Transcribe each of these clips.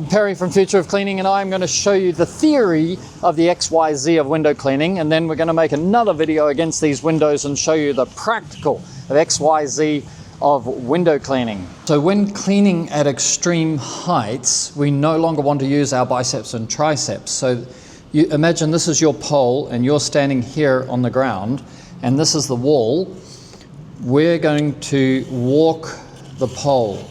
Perry from Future of Cleaning, and I'm going to show you the theory of the XYZ of window cleaning, and then we're going to make another video against these windows and show you the practical of XYZ of window cleaning. So when cleaning at extreme heights, we no longer want to use our biceps and triceps. So you imagine this is your pole and you're standing here on the ground and this is the wall. We're going to walk the pole.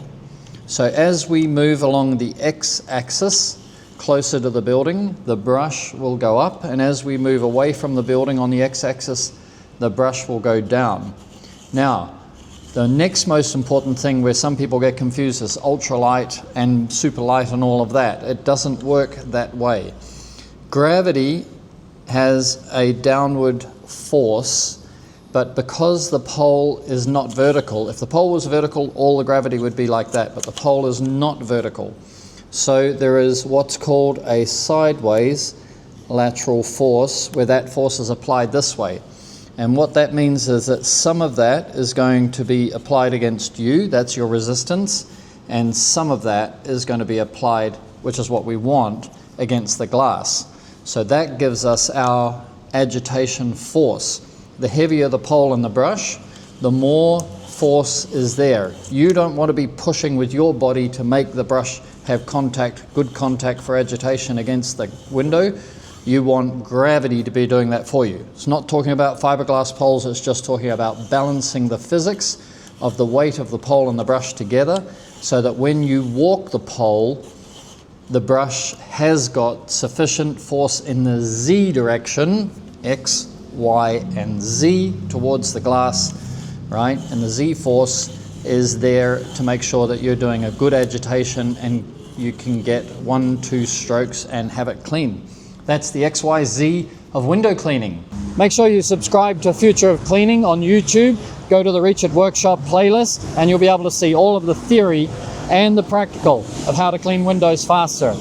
So as we move along the x-axis closer to the building, the brush will go up, and as we move away from the building on the x-axis, the brush will go down. Now, the next most important thing where some people get confused is ultralight and superlight and all of that. It doesn't work that way. Gravity has a downward force, but because the pole is not vertical, if the pole was vertical, all the gravity would be like that, but the pole is not vertical. So there is what's called a sideways lateral force, where that force is applied this way. And what that means is that some of that is going to be applied against you, that's your resistance, and some of that is going to be applied, which is what we want, against the glass. So that gives us our agitation force. The heavier the pole and the brush, the more force is there. You don't want to be pushing with your body to make the brush have contact, good contact for agitation against the window. You want gravity to be doing that for you. It's not talking about fiberglass poles, it's just talking about balancing the physics of the weight of the pole and the brush together, so that when you walk the pole, the brush has got sufficient force in the Z direction, X, Y, and Z towards the glass, right? And the Z force is there to make sure that you're doing a good agitation and you can get 1-2 strokes and have it clean. That's the XYZ of window cleaning. Make sure you subscribe to Future of Cleaning on YouTube. Go to the Reach It Workshop playlist and you'll be able to see all of the theory and the practical of how to clean windows faster.